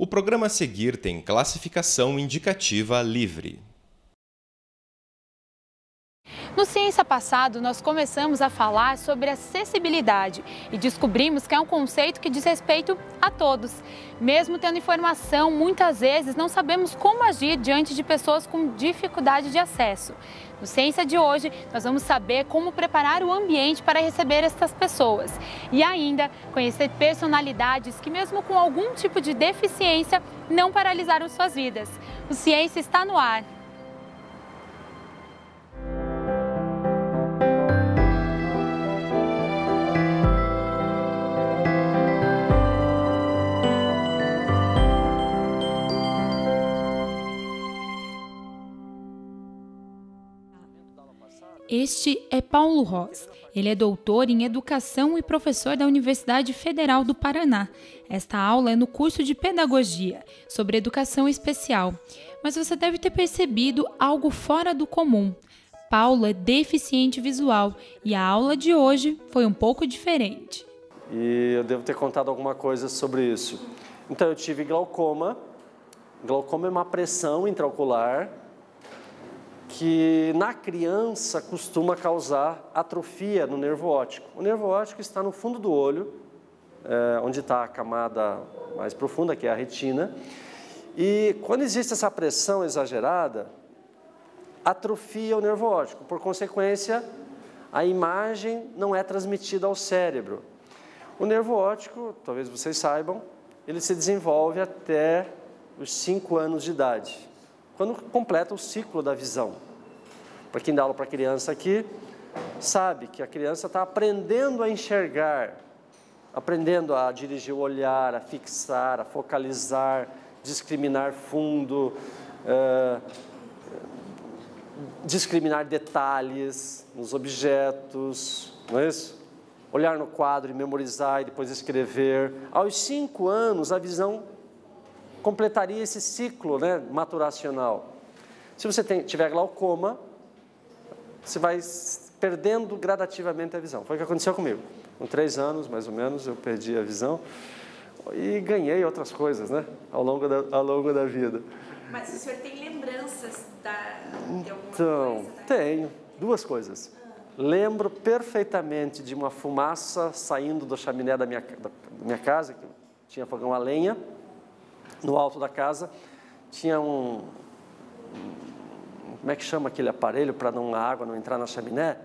O programa a seguir tem classificação indicativa livre. No Ciência Passado, nós começamos a falar sobre acessibilidade e descobrimos que é um conceito que diz respeito a todos. Mesmo tendo informação, muitas vezes não sabemos como agir diante de pessoas com dificuldade de acesso. No Ciência de hoje, nós vamos saber como preparar o ambiente para receber essas pessoas e ainda conhecer personalidades que, mesmo com algum tipo de deficiência, não paralisaram suas vidas. O Ciência está no ar. Este é Paulo Ros. Ele é doutor em Educação e professor da Universidade Federal do Paraná. Esta aula é no curso de Pedagogia, sobre Educação Especial. Mas você deve ter percebido algo fora do comum. Paulo é deficiente visual e a aula de hoje foi um pouco diferente. E eu devo ter contado alguma coisa sobre isso. Então, eu tive glaucoma. Glaucoma é uma pressão intraocular que na criança costuma causar atrofia no nervo óptico. O nervo óptico está no fundo do olho, onde está a camada mais profunda, que é a retina. E quando existe essa pressão exagerada, atrofia o nervo óptico. Por consequência, a imagem não é transmitida ao cérebro. O nervo óptico, talvez vocês saibam, ele se desenvolve até os 5 anos de idade, quando completa o ciclo da visão. Para quem dá aula para criança aqui, sabe que a criança está aprendendo a enxergar, aprendendo a dirigir o olhar, a fixar, a focalizar, discriminar fundo, discriminar detalhes nos objetos, não é isso? Olhar no quadro e memorizar e depois escrever. Aos 5 anos, a visão completaria esse ciclo, né, maturacional. Se você tiver glaucoma, você vai perdendo gradativamente a visão. Foi o que aconteceu comigo. Com 3 anos, mais ou menos, eu perdi a visão e ganhei outras coisas, né, ao longo da vida. Mas o senhor tem lembranças de alguma Então, coisa? tenho 2 coisas. Lembro perfeitamente de uma fumaça saindo da chaminé da minha casa, que tinha fogão a lenha. No alto da casa tinha como é que chama aquele aparelho para a água não entrar na chaminé?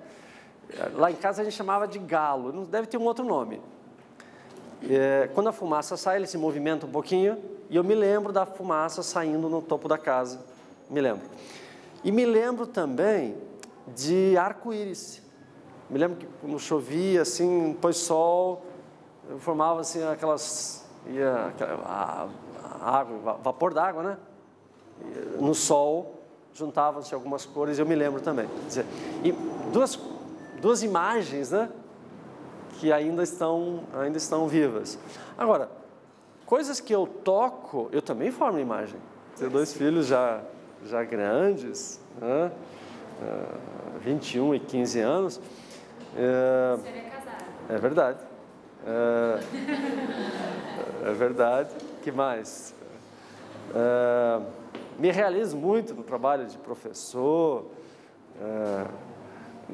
Lá em casa a gente chamava de galo, não deve ter um outro nome. Quando a fumaça sai, ele se movimenta um pouquinho e eu me lembro da fumaça saindo no topo da casa, me lembro. E me lembro também de arco-íris. Me lembro que quando chovia, assim, pôs sol, formava assim aquelas... água, vapor d'água, né? No sol, juntavam-se algumas cores, eu me lembro também. Quer dizer, e duas imagens, né? Que ainda estão vivas. Agora, coisas que eu toco, eu também formo imagem. Tenho 2 filhos já grandes, né? 21 e 15 anos. Você é casado. É verdade. É verdade. O que mais? Me realizo muito no trabalho de professor,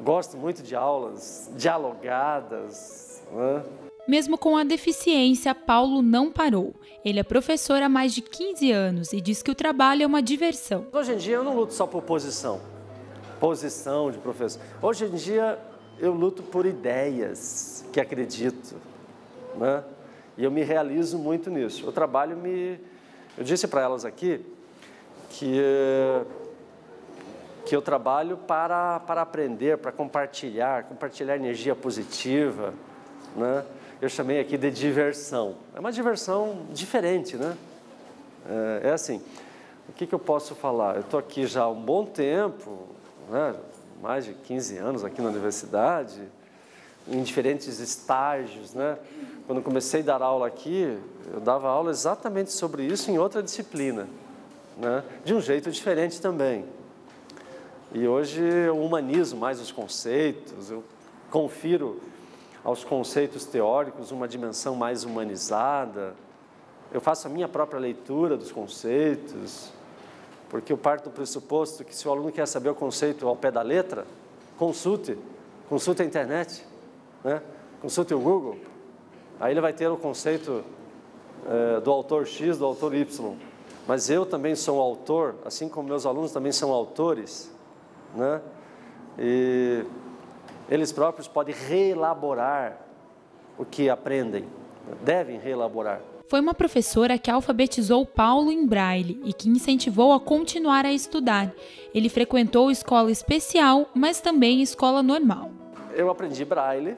gosto muito de aulas dialogadas, né? Mesmo com a deficiência, Paulo não parou. Ele é professor há mais de 15 anos e diz que o trabalho é uma diversão. Hoje em dia eu não luto só por posição de professor. Hoje em dia eu luto por ideias que acredito, né? E eu me realizo muito nisso. O trabalho eu disse para elas aqui que eu trabalho para aprender, para compartilhar energia positiva, né? Eu chamei aqui de diversão. É uma diversão diferente, né? É assim, o que eu posso falar? Eu estou aqui já há um bom tempo, né? Mais de 15 anos aqui na universidade, em diferentes estágios, né? Quando comecei a dar aula aqui, eu dava aula exatamente sobre isso em outra disciplina, né? De um jeito diferente também. E hoje eu humanizo mais os conceitos, eu confiro aos conceitos teóricos uma dimensão mais humanizada, eu faço a minha própria leitura dos conceitos, porque eu parto do pressuposto que se o aluno quer saber o conceito ao pé da letra, consulte a internet, né? Consulte o Google, aí ele vai ter o conceito do autor X, do autor Y. Mas eu também sou um autor, assim como meus alunos também são autores, né? E eles próprios podem reelaborar o que aprendem, devem reelaborar. Foi uma professora que alfabetizou Paulo em Braille e que incentivou a continuar a estudar. Ele frequentou escola especial, mas também escola normal. Eu aprendi Braille,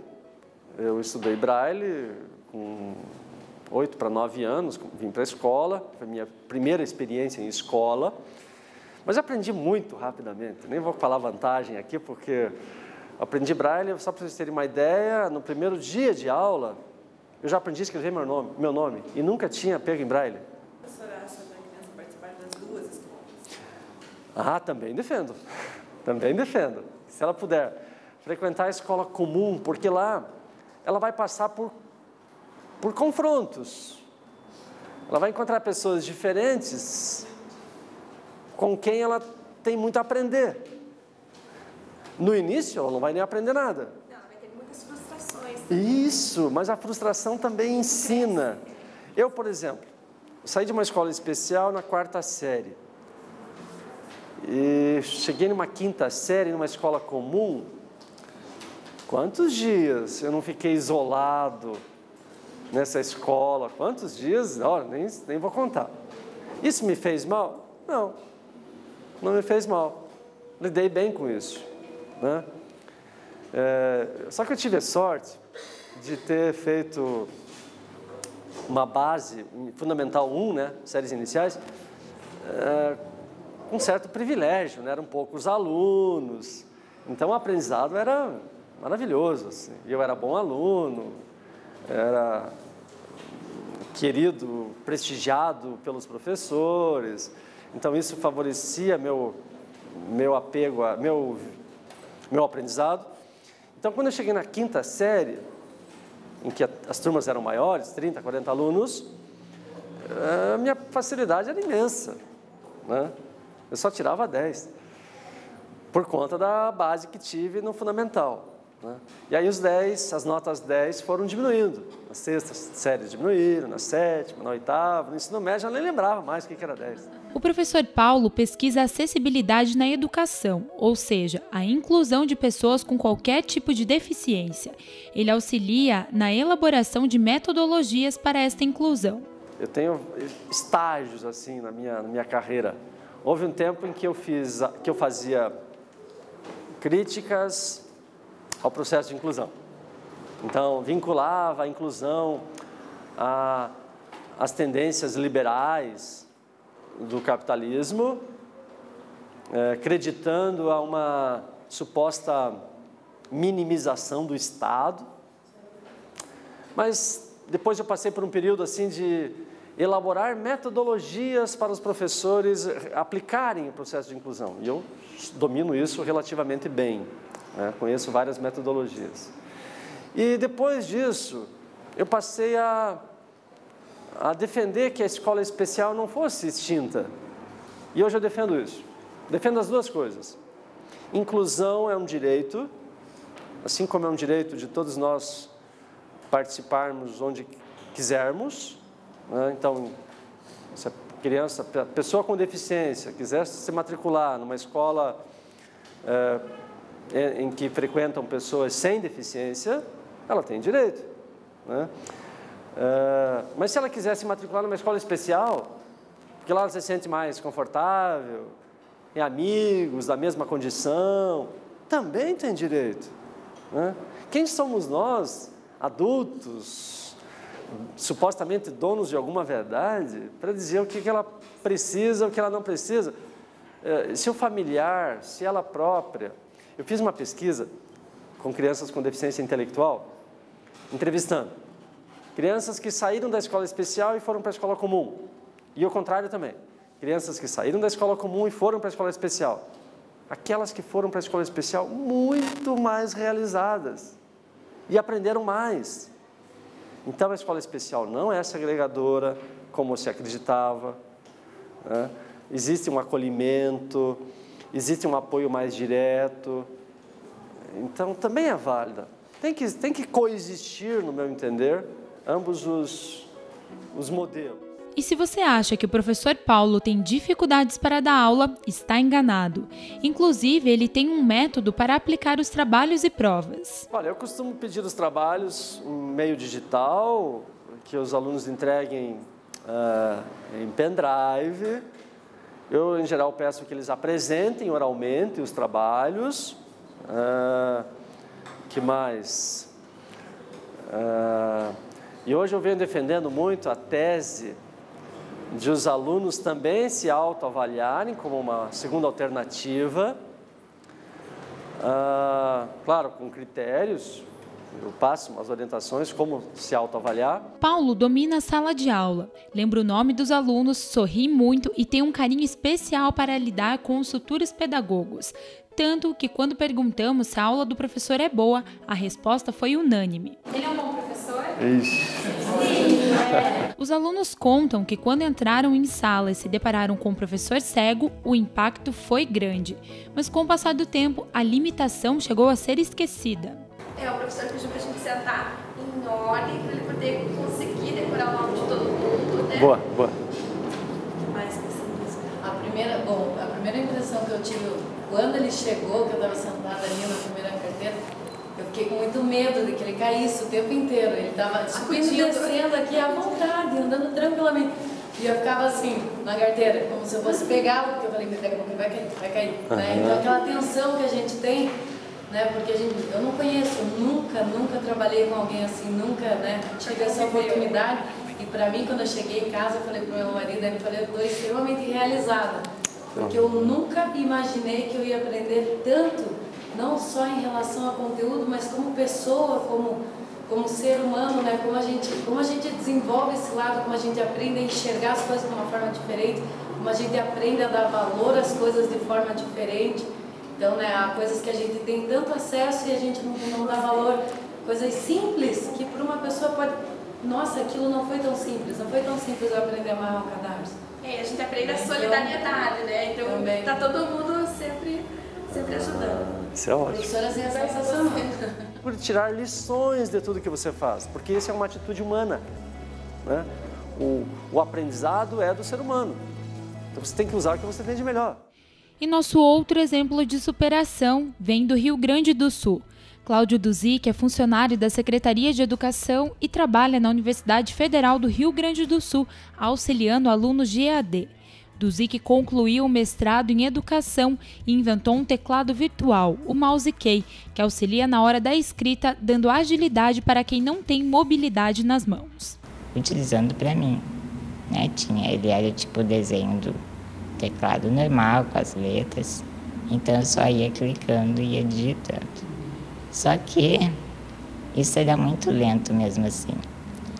eu estudei Braille com 8 para 9 anos, vim para a escola, foi a minha primeira experiência em escola, mas aprendi muito rapidamente, nem vou falar vantagem aqui, porque aprendi Braille, só para vocês terem uma ideia, no primeiro dia de aula, eu já aprendi a escrever meu nome e nunca tinha pego em Braille. A professora acha da criança participar das duas escolas? Também defendo, também defendo. Se ela puder frequentar a escola comum, porque lá ela vai passar por confrontos. Ela vai encontrar pessoas diferentes com quem ela tem muito a aprender. No início, ela não vai nem aprender nada. Não, vai ter muitas frustrações. Isso, mas a frustração também ensina. Eu, por exemplo, saí de uma escola especial na 4ª série. E cheguei numa 5ª série, numa escola comum. Quantos dias eu não fiquei isolado nessa escola? Quantos dias? Olha, nem vou contar. Isso me fez mal? Não, não me fez mal. Lidei bem com isso, né? Só que eu tive a sorte de ter feito uma base, Fundamental 1, né, séries iniciais, com certo privilégio, né? Eram poucos alunos, então o aprendizado era maravilhoso, assim. Eu era bom aluno, era querido, prestigiado pelos professores, então isso favorecia meu apego, meu aprendizado. Então, quando eu cheguei na 5ª série, em que as turmas eram maiores, 30, 40 alunos, a minha facilidade era imensa, né? Eu só tirava 10, por conta da base que tive no fundamental, né? E aí as notas 10 foram diminuindo. Na 6ª série diminuíram, na 7ª, na 8ª, no ensino médio eu nem lembrava mais o que era 10. O professor Paulo pesquisa a acessibilidade na educação, ou seja, a inclusão de pessoas com qualquer tipo de deficiência. Ele auxilia na elaboração de metodologias para esta inclusão. Eu tenho estágios assim na minha carreira. Houve um tempo em que eu fazia críticas ao processo de inclusão. Então, vinculava a inclusão às tendências liberais do capitalismo, acreditando a uma suposta minimização do Estado. Mas depois eu passei por um período assim de elaborar metodologias para os professores aplicarem o processo de inclusão. E eu domino isso relativamente bem, né? Conheço várias metodologias. E depois disso, eu passei a defender que a escola especial não fosse extinta. E hoje eu defendo isso. Defendo as duas coisas. Inclusão é um direito, assim como é um direito de todos nós participarmos onde quisermos, né? Então, se a pessoa com deficiência quiser se matricular numa escola em que frequentam pessoas sem deficiência, ela tem direito, né? Mas se ela quiser se matricular numa escola especial, porque lá ela se sente mais confortável, tem amigos da mesma condição, também tem direito, né? Quem somos nós, adultos, supostamente donos de alguma verdade, para dizer o que ela precisa, o que ela não precisa? Se o familiar, se ela própria... Eu fiz uma pesquisa com crianças com deficiência intelectual, entrevistando crianças que saíram da escola especial e foram para a escola comum. E o contrário também. Crianças que saíram da escola comum e foram para a escola especial. Aquelas que foram para a escola especial, muito mais realizadas. E aprenderam mais. Então, a escola especial não é segregadora, como se acreditava, né? Existe um acolhimento, existe um apoio mais direto, então também é válida. Tem que coexistir, no meu entender, ambos os modelos. E se você acha que o professor Paulo tem dificuldades para dar aula, está enganado. Inclusive, ele tem um método para aplicar os trabalhos e provas. Olha, eu costumo pedir os trabalhos em meio digital, que os alunos entreguem em pendrive. Eu, em geral, peço que eles apresentem oralmente os trabalhos. Que mais? E hoje eu venho defendendo muito a tese de os alunos também se autoavaliarem como uma segunda alternativa, claro, com critérios, eu passo umas orientações como se autoavaliar. Paulo domina a sala de aula, lembra o nome dos alunos, sorri muito e tem um carinho especial para lidar com os futuros pedagogos. Tanto que quando perguntamos se a aula do professor é boa, a resposta foi unânime. Ele é um bom professor? Isso. Os alunos contam que quando entraram em sala e se depararam com o professor cego, o impacto foi grande. Mas com o passar do tempo, a limitação chegou a ser esquecida. O professor pediu pra gente sentar em ordem para ele poder conseguir decorar o nome de todo mundo, né? Boa. Mas a primeira impressão que eu tive quando ele chegou, que eu estava sentada ali na primeira carteira, eu fiquei com muito medo de que ele caísse o tempo inteiro. Ele estava subindo e descendo aqui à vontade, andando tranquilamente. E eu ficava assim, na carteira, como se eu fosse pegá-lo, porque eu falei, daqui a pouco vai cair. Né? Então aquela tensão que a gente tem, né? Porque eu não conheço, nunca trabalhei com alguém assim, nunca, né, tive essa oportunidade. E para mim, quando eu cheguei em casa, eu falei pro meu marido, eu falei, eu estou extremamente realizada, porque eu nunca imaginei que eu ia aprender tanto, não só em relação ao conteúdo, mas como pessoa, como ser humano, né? Como a gente desenvolve esse lado, como a gente aprende a enxergar as coisas de uma forma diferente, como a gente aprende a dar valor às coisas de forma diferente. Então, né, há coisas que a gente tem tanto acesso e a gente não dá valor, coisas simples que para uma pessoa pode... Nossa, aquilo não foi tão simples eu aprender a amarrar o cadarço. A gente aprende a solidariedade, né? Então, também. Tá todo mundo sempre ajudando. Isso é ótimo. Professora, assim, é sensacional. Por tirar lições de tudo que você faz, porque isso é uma atitude humana, né? O aprendizado é do ser humano, então você tem que usar o que você tem de melhor. E nosso outro exemplo de superação vem do Rio Grande do Sul. Cláudio Duzic é funcionário da Secretaria de Educação e trabalha na Universidade Federal do Rio Grande do Sul, auxiliando alunos de EAD. Duzic concluiu o mestrado em Educação e inventou um teclado virtual, o Mouse Key, que auxilia na hora da escrita, dando agilidade para quem não tem mobilidade nas mãos. Utilizando para mim, né? Ele era tipo desenho do teclado normal, com as letras, então eu só ia clicando e ia digitando. Só que isso era muito lento mesmo assim,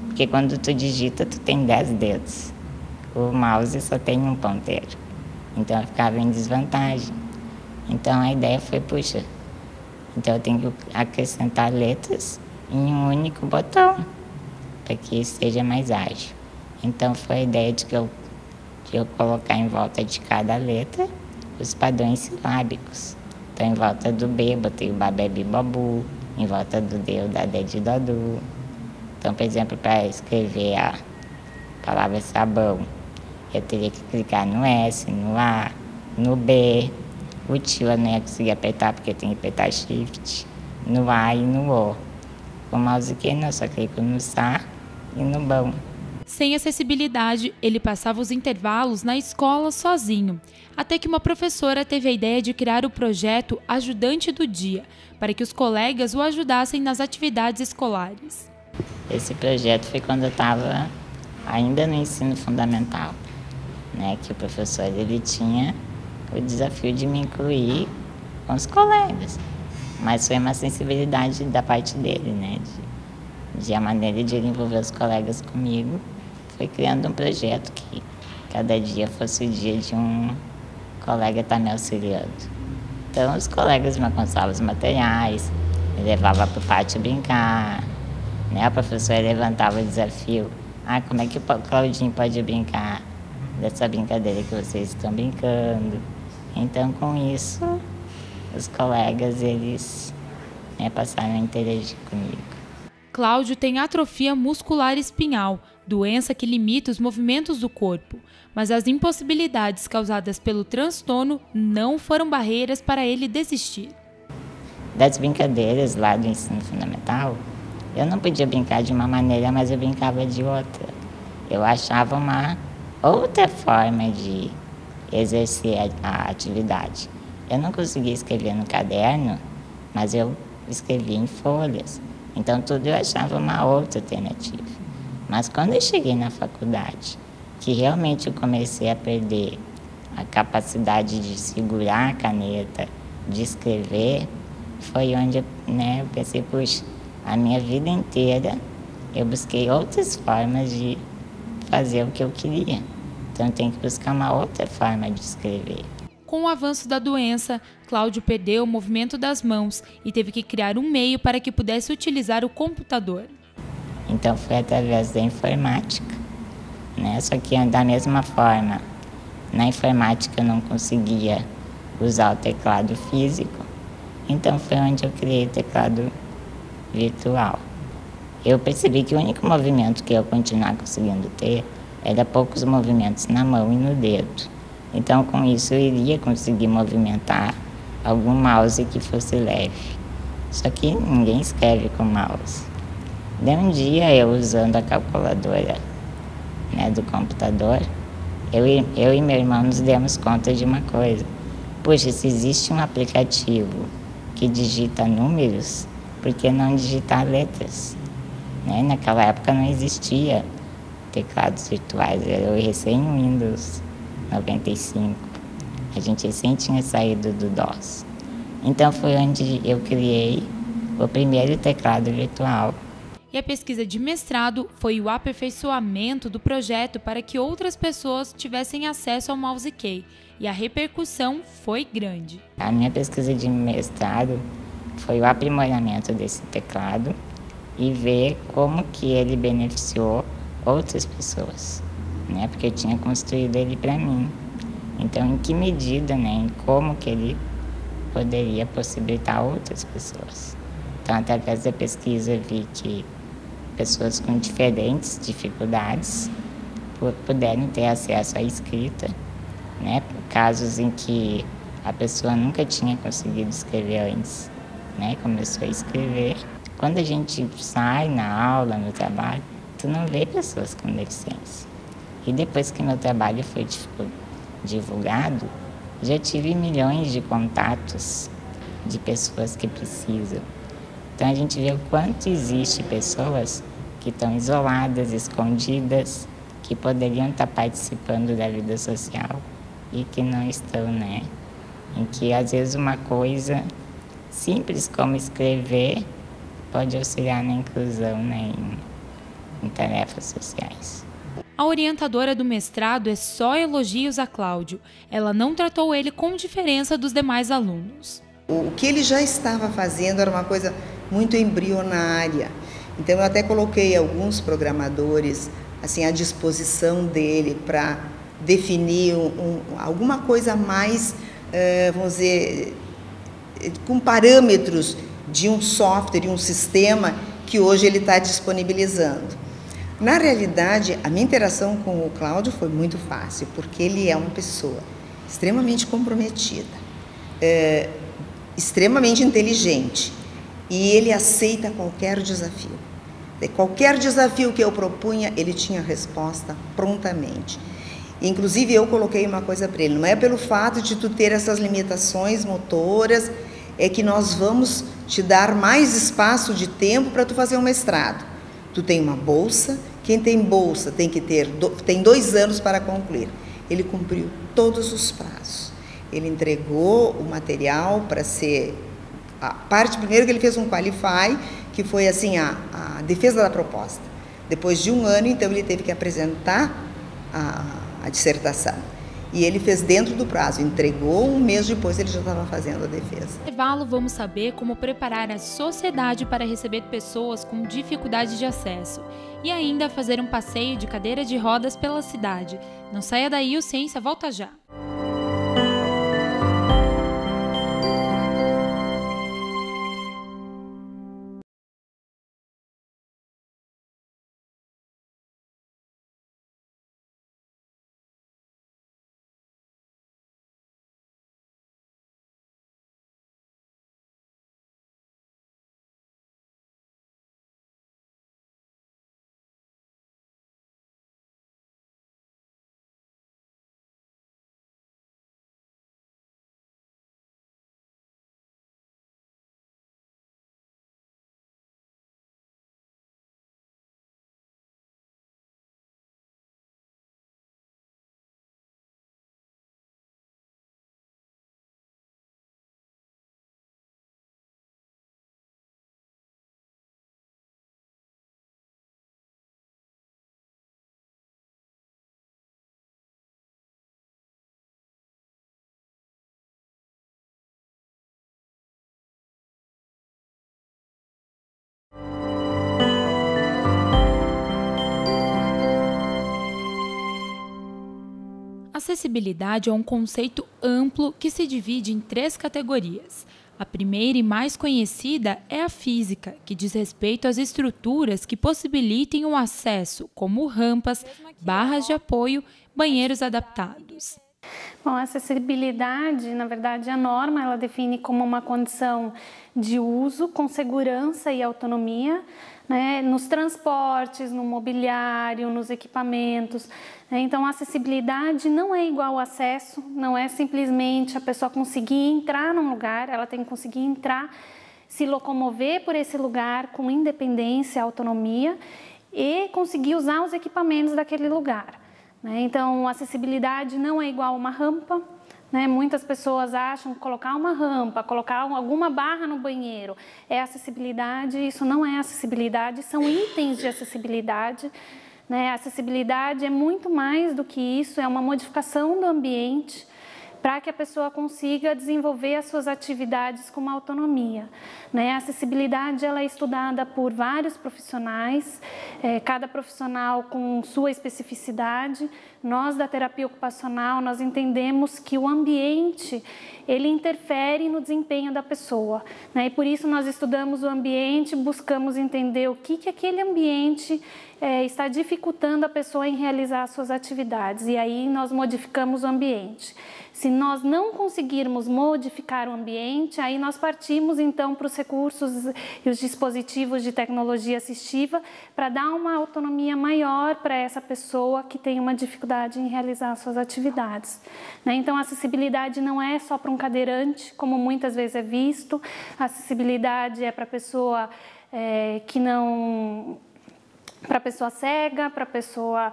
porque quando tu digita, tu tem 10 dedos. O mouse só tem um ponteiro, então eu ficava em desvantagem. Então a ideia foi, puxa, então eu tenho que acrescentar letras em um único botão, para que seja mais ágil. Então foi a ideia de eu colocar em volta de cada letra os padrões silábicos. Então em volta do B, botei o babé bibabu, em volta do D, o dadé de dadu. Então, por exemplo, para escrever a palavra sabão, eu teria que clicar no S, no A, no B. O tio eu não ia conseguir apertar, porque eu tenho que apertar Shift, no A e no O. Com o mouse aqui, eu só clico no SA e no BÃO. Sem acessibilidade, ele passava os intervalos na escola sozinho, até que uma professora teve a ideia de criar o projeto Ajudante do Dia, para que os colegas o ajudassem nas atividades escolares. Esse projeto foi quando eu estava ainda no ensino fundamental, né, que o professor ele tinha o desafio de me incluir com os colegas, mas foi uma sensibilidade da parte dele, né, de a maneira de ele envolver os colegas comigo, foi criando um projeto que cada dia fosse o dia de um colega estar me auxiliando. Então os colegas me aconselhavam os materiais, me levavam para o pátio brincar, né? A professora levantava o desafio. Como é que o Claudinho pode brincar dessa brincadeira que vocês estão brincando? Então, com isso, os colegas, eles, né, passaram a interagir comigo. Cláudio tem atrofia muscular espinhal, doença que limita os movimentos do corpo, mas as impossibilidades causadas pelo transtorno não foram barreiras para ele desistir. Das brincadeiras lá do ensino fundamental, eu não podia brincar de uma maneira, mas eu brincava de outra. Eu achava uma outra forma de exercer a atividade. Eu não conseguia escrever no caderno, mas eu escrevia em folhas. Então, tudo eu achava uma outra alternativa. Mas quando eu cheguei na faculdade, que realmente eu comecei a perder a capacidade de segurar a caneta, de escrever, foi onde eu pensei, puxa, a minha vida inteira eu busquei outras formas de fazer o que eu queria. Então, eu tenho que buscar uma outra forma de escrever. Com o avanço da doença, Cláudio perdeu o movimento das mãos e teve que criar um meio para que pudesse utilizar o computador. Então, foi através da informática, né? Só que da mesma forma, na informática eu não conseguia usar o teclado físico, então foi onde eu criei o teclado virtual. Eu percebi que o único movimento que eu continuar conseguindo ter era poucos movimentos na mão e no dedo. Então, com isso, eu iria conseguir movimentar algum mouse que fosse leve. Só que ninguém escreve com mouse. Daí um dia, eu usando a calculadora, né, do computador, eu e meu irmão nos demos conta de uma coisa. Puxa, se existe um aplicativo que digita números, por que não digitar letras? Né? Naquela época não existia teclados virtuais, era o Windows 95. A gente recém tinha saído do DOS. Então foi onde eu criei o primeiro teclado virtual. E a pesquisa de mestrado foi o aperfeiçoamento do projeto para que outras pessoas tivessem acesso ao mouse key. E a repercussão foi grande. A minha pesquisa de mestrado foi o aprimoramento desse teclado e ver como que ele beneficiou outras pessoas, né? Porque eu tinha construído ele para mim. Então, em que medida, né? Em como que ele poderia possibilitar outras pessoas. Então, através da pesquisa, vi que pessoas com diferentes dificuldades puderam ter acesso à escrita, né? Casos em que a pessoa nunca tinha conseguido escrever antes, né? Começou a escrever. Quando a gente sai na aula, no trabalho, tu não vê pessoas com deficiência. E depois que meu trabalho foi divulgado, já tive milhões de contatos de pessoas que precisam. Então a gente vê o quanto existe pessoas que estão isoladas, escondidas, que poderiam estar participando da vida social e que não estão, né? Em que às vezes uma coisa simples como escrever pode auxiliar na inclusão, né, em tarefas sociais. A orientadora do mestrado é só elogios a Cláudio. Ela não tratou ele com diferença dos demais alunos. O que ele já estava fazendo era uma coisa muito embrionária. Então eu até coloquei alguns programadores assim à disposição dele para definir alguma coisa mais, vamos dizer, com parâmetros de um software e um sistema que hoje ele está disponibilizando. Na realidade, a minha interação com o Cláudio foi muito fácil, porque ele é uma pessoa extremamente comprometida, extremamente inteligente, e ele aceita qualquer desafio. Qualquer desafio que eu propunha, ele tinha resposta prontamente. Inclusive, eu coloquei uma coisa para ele, não é pelo fato de tu ter essas limitações motoras, é que nós vamos te dar mais espaço de tempo para tu fazer um mestrado. Tu tem uma bolsa, quem tem bolsa tem 2 anos para concluir. Ele cumpriu todos os prazos. Ele entregou o material para ser... A parte primeiro que ele fez um qualify, que foi assim a defesa da proposta. Depois de 1 ano, então, ele teve que apresentar a dissertação. E ele fez dentro do prazo, entregou, um mês depois ele já estava fazendo a defesa. No intervalo, vamos saber como preparar a sociedade para receber pessoas com dificuldade de acesso e ainda fazer um passeio de cadeira de rodas pela cidade. Não saia daí, o Ciência volta já. Acessibilidade é um conceito amplo que se divide em 3 categorias. A primeira e mais conhecida é a física, que diz respeito às estruturas que possibilitem o acesso, como rampas, barras de apoio, banheiros adaptados. Bom, a acessibilidade, na verdade, a norma ela define como uma condição de uso com segurança e autonomia, né, nos transportes, no mobiliário, nos equipamentos. Né? Então, a acessibilidade não é igual ao acesso, não é simplesmente a pessoa conseguir entrar num lugar, ela tem que conseguir entrar, se locomover por esse lugar com independência, autonomia e conseguir usar os equipamentos daquele lugar. Então, acessibilidade não é igual a uma rampa, né? Muitas pessoas acham que colocar uma rampa, colocar alguma barra no banheiro é acessibilidade, isso não é acessibilidade, são itens de acessibilidade. Né? A acessibilidade é muito mais do que isso, é uma modificação do ambiente para que a pessoa consiga desenvolver as suas atividades com uma autonomia. Né? A acessibilidade ela é estudada por vários profissionais, cada profissional com sua especificidade. Nós, da terapia ocupacional, nós entendemos que o ambiente, ele interfere no desempenho da pessoa. Né? E por isso nós estudamos o ambiente, buscamos entender o que aquele ambiente está dificultando a pessoa em realizar as suas atividades. E aí nós modificamos o ambiente. Se nós não conseguirmos modificar o ambiente, aí nós partimos então para os recursos e os dispositivos de tecnologia assistiva para dar uma autonomia maior para essa pessoa que tem uma dificuldade em realizar suas atividades. Né? Então, a acessibilidade não é só para um cadeirante, como muitas vezes é visto. A acessibilidade é para a pessoa que não... para a pessoa cega, para a pessoa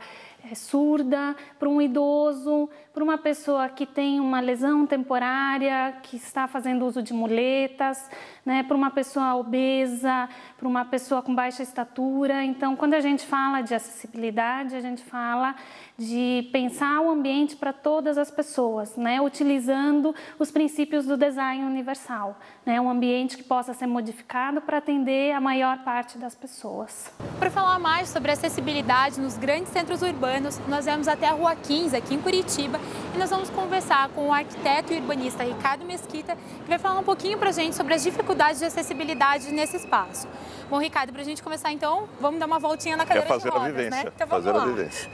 surda, para um idoso, para uma pessoa que tem uma lesão temporária, que está fazendo uso de muletas, né, para uma pessoa obesa, para uma pessoa com baixa estatura. Então, quando a gente fala de acessibilidade, a gente fala de pensar o ambiente para todas as pessoas, né, utilizando os princípios do design universal, né, um ambiente que possa ser modificado para atender a maior parte das pessoas. Para falar mais sobre acessibilidade nos grandes centros urbanos, nós vamos até a Rua 15, aqui em Curitiba, e nós vamos conversar com o arquiteto e urbanista Ricardo Mesquita, que vai falar um pouquinho para a gente sobre as dificuldades de acessibilidade nesse espaço. Bom, Ricardo, para a gente começar então, vamos dar uma voltinha na cadeira de rodas, a vivência, né? Então, fazer a vivência.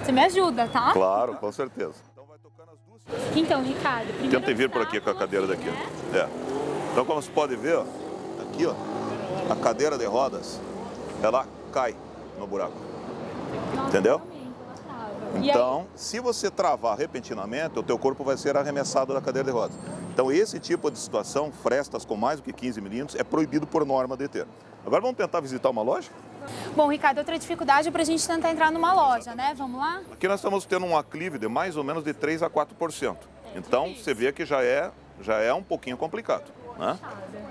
Você me ajuda, tá? Claro, com certeza. Então vai tocar nas duas. Então, Ricardo, primeiro... Tentem vir por aqui com a cadeira daqui. Né? Então, como você pode ver, ó, aqui, ó, a cadeira de rodas, ela cai no buraco. Nossa, entendeu? Então, se você travar repentinamente, o teu corpo vai ser arremessado da cadeira de rodas. Então, esse tipo de situação, frestas com mais do que 15 milímetros, é proibido por norma de ter. Agora vamos tentar visitar uma loja? Bom, Ricardo, outra dificuldade é para a gente tentar entrar numa loja, né? Vamos lá? Aqui nós estamos tendo um aclive de mais ou menos de 3 a 4%. Então, você vê que já é um pouquinho complicado, né?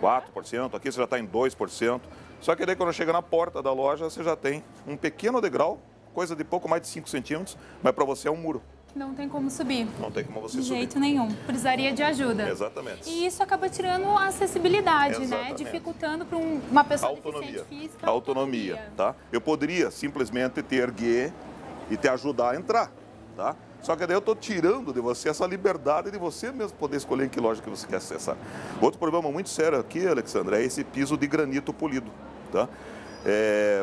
4%, aqui você já está em 2%. Só que daí quando chega na porta da loja, você já tem um pequeno degrau, coisa de pouco mais de 5 centímetros, mas para você é um muro. Não tem como subir. Não tem como você de subir. De jeito nenhum. Precisaria de ajuda. Exatamente. E isso acaba tirando a acessibilidade, né? Dificultando para uma pessoa deficiente física. A autonomia, tá? Eu poderia simplesmente te erguer e te ajudar a entrar, tá? Só que daí eu estou tirando de você essa liberdade de você mesmo poder escolher em que loja que você quer acessar. Outro problema muito sério aqui, Alexandre, é esse piso de granito polido, tá?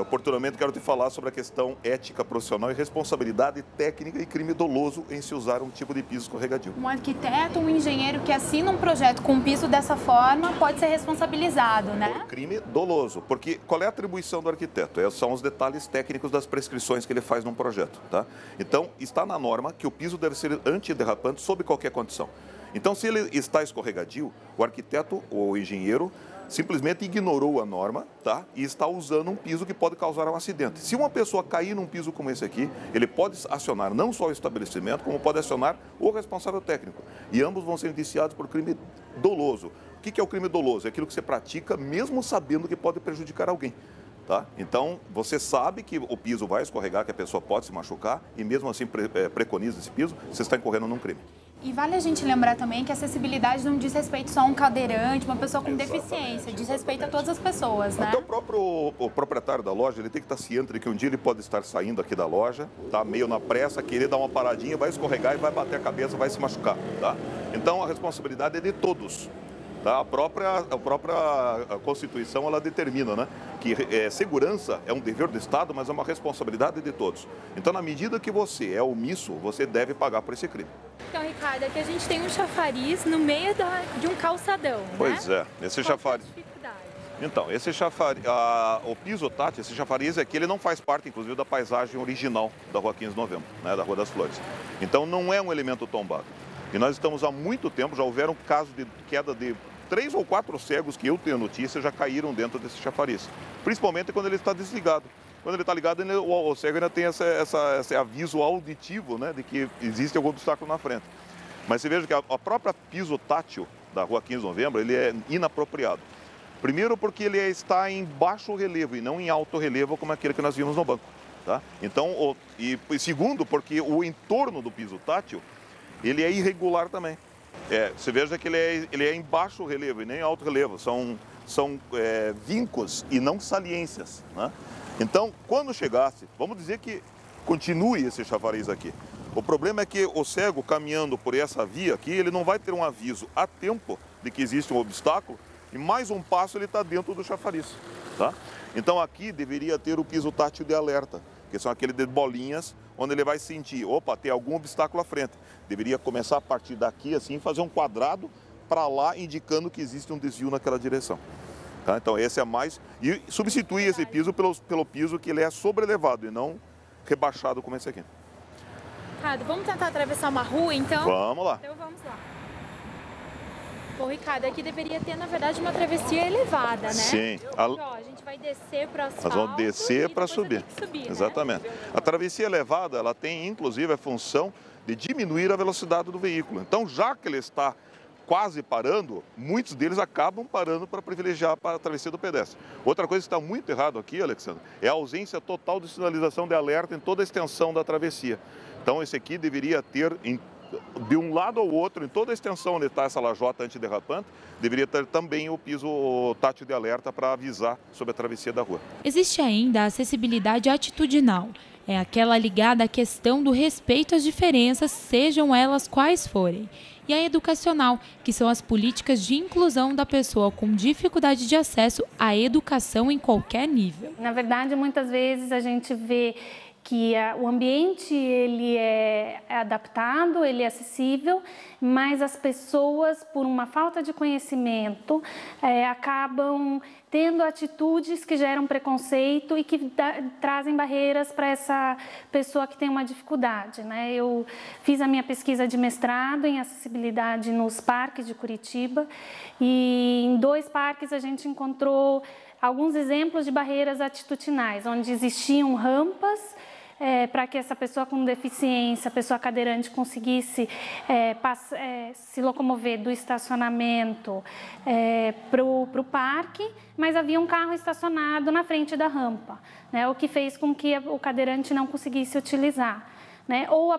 Oportunamente quero te falar sobre a questão ética profissional e responsabilidade técnica e crime doloso em se usar um tipo de piso escorregadio. Um arquiteto, um engenheiro que assina um projeto com um piso dessa forma pode ser responsabilizado, né? Por crime doloso, porque qual é a atribuição do arquiteto? São os detalhes técnicos das prescrições que ele faz num projeto, tá? Então, está na norma que o piso deve ser antiderrapante sob qualquer condição. Então, se ele está escorregadio, o arquiteto ou o engenheiro simplesmente ignorou a norma, tá? E está usando um piso que pode causar um acidente. Se uma pessoa cair num piso como esse aqui, ele pode acionar não só o estabelecimento, como pode acionar o responsável técnico. E ambos vão ser indiciados por crime doloso. O que é o crime doloso? É aquilo que você pratica mesmo sabendo que pode prejudicar alguém. Tá? Então, você sabe que o piso vai escorregar, que a pessoa pode se machucar, e mesmo assim preconiza esse piso, você está incorrendo num crime. E vale a gente lembrar também que a acessibilidade não diz respeito só a um cadeirante, uma pessoa com deficiência, diz respeito a todas as pessoas, né? Até o proprietário da loja, ele tem que estar ciente de que um dia ele pode estar saindo aqui da loja, tá meio na pressa, querer dar uma paradinha, vai escorregar e vai bater a cabeça, vai se machucar, tá? Então, a responsabilidade é de todos. Tá? A própria Constituição, ela determina, né, que segurança é um dever do Estado, mas é uma responsabilidade de todos. Então, na medida que você é omisso, você deve pagar por esse crime. Então, Ricardo, aqui a gente tem um chafariz no meio de um calçadão, Pois né? Esse chafariz... Então, esse chafariz, o piso tátil, esse chafariz aqui, ele não faz parte, inclusive, da paisagem original da Rua 15 de Novembro, né, da Rua das Flores. Então, não é um elemento tombado. E nós estamos há muito tempo, já houveram casos de queda de 3 ou 4 cegos que eu tenho notícia já caíram dentro desse chafariz. Principalmente quando ele está desligado. Quando ele está ligado, o cego ainda tem esse aviso auditivo, né, de que existe algum obstáculo na frente. Mas você veja que a própria piso tátil da Rua 15 de Novembro, ele é inapropriado. Primeiro porque ele está em baixo relevo e não em alto relevo como aquele que nós vimos no banco. Tá? Então, e segundo porque o entorno do piso tátil, ele é irregular também. Você veja que ele é em baixo relevo e nem em alto relevo, são vincos e não saliências, né? Então, quando chegasse, vamos dizer que continue esse chafariz aqui. O problema é que o cego caminhando por essa via aqui, ele não vai ter um aviso a tempo de que existe um obstáculo e mais um passo ele está dentro do chafariz, tá? Então aqui deveria ter o piso tátil de alerta, que são aqueles de bolinhas, onde ele vai sentir, opa, tem algum obstáculo à frente. Deveria começar a partir daqui, assim, fazer um quadrado para lá, indicando que existe um desvio naquela direção. Tá? Então, esse é mais... E substituir esse piso pelo piso que ele é sobrelevado e não rebaixado como esse aqui. Ricardo, vamos tentar atravessar uma rua, então? Vamos lá. Então, vamos lá. Bom, Ricardo, aqui deveria ter, na verdade, uma travessia elevada, né? Sim. A gente vai descer para o asfalto. Nós vamos descer para subir. Né? Exatamente. A travessia elevada, ela tem, inclusive, a função de diminuir a velocidade do veículo. Então, já que ele está quase parando, muitos deles acabam parando para privilegiar a travessia do pedestre. Outra coisa que está muito errado aqui, Alexandre, é a ausência total de sinalização de alerta em toda a extensão da travessia. Então, esse aqui deveria ter, de um lado ao outro, em toda a extensão onde está essa lajota antiderrapante, deveria ter também o piso tátil de alerta para avisar sobre a travessia da rua. Existe ainda a acessibilidade atitudinal. É aquela ligada à questão do respeito às diferenças, sejam elas quais forem. E a educacional, que são as políticas de inclusão da pessoa com dificuldade de acesso à educação em qualquer nível. Na verdade, muitas vezes a gente vê que o ambiente ele é adaptado, ele é acessível, mas as pessoas, por uma falta de conhecimento, acabam tendo atitudes que geram preconceito e que trazem barreiras para essa pessoa que tem uma dificuldade, né? Eu fiz a minha pesquisa de mestrado em acessibilidade nos parques de Curitiba e em 2 parques a gente encontrou alguns exemplos de barreiras atitudinais, onde existiam rampas para que essa pessoa com deficiência, pessoa cadeirante, conseguisse se locomover do estacionamento para o parque, mas havia um carro estacionado na frente da rampa, né, o que fez com que o cadeirante não conseguisse utilizar. né? Ou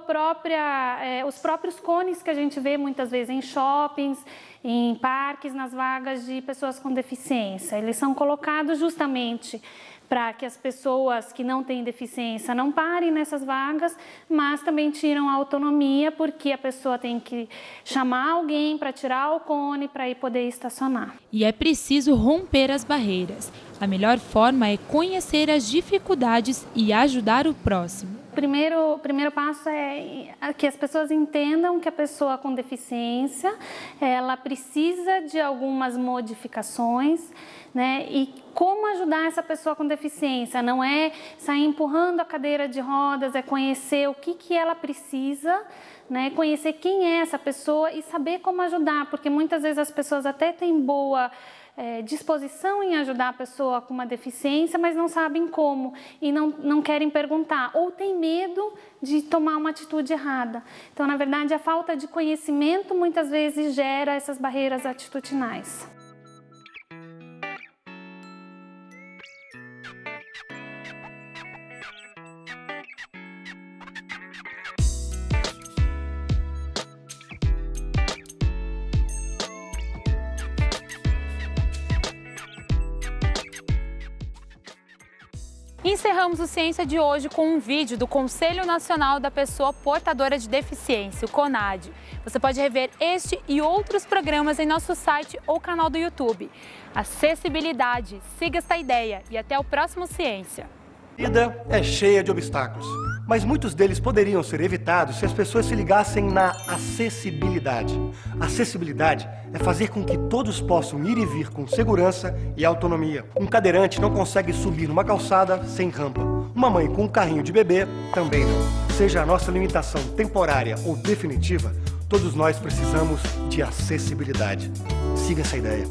os próprios cones que a gente vê muitas vezes em shoppings, em parques, nas vagas de pessoas com deficiência. Eles são colocados justamente para que as pessoas que não têm deficiência não parem nessas vagas, mas também tiram a autonomia, porque a pessoa tem que chamar alguém para tirar o cone para ir poder estacionar. E é preciso romper as barreiras. A melhor forma é conhecer as dificuldades e ajudar o próximo. O primeiro passo é que as pessoas entendam que a pessoa com deficiência, ela precisa de algumas modificações, né? E como ajudar essa pessoa com deficiência? Não é sair empurrando a cadeira de rodas, é conhecer o que ela precisa, né? Conhecer quem é essa pessoa e saber como ajudar, porque muitas vezes as pessoas até têm boa disposição em ajudar a pessoa com uma deficiência, mas não sabem como e não querem perguntar, ou têm medo de tomar uma atitude errada. Então, na verdade, a falta de conhecimento muitas vezes gera essas barreiras atitudinais. Encerramos o Ciência de hoje com um vídeo do Conselho Nacional da Pessoa Portadora de Deficiência, o CONADE. Você pode rever este e outros programas em nosso site ou canal do YouTube. Acessibilidade, siga esta ideia e até o próximo Ciência. A vida é cheia de obstáculos, mas muitos deles poderiam ser evitados se as pessoas se ligassem na acessibilidade. Acessibilidade é fazer com que todos possam ir e vir com segurança e autonomia. Um cadeirante não consegue subir numa calçada sem rampa. Uma mãe com um carrinho de bebê também não. Seja a nossa limitação temporária ou definitiva, todos nós precisamos de acessibilidade. Siga essa ideia.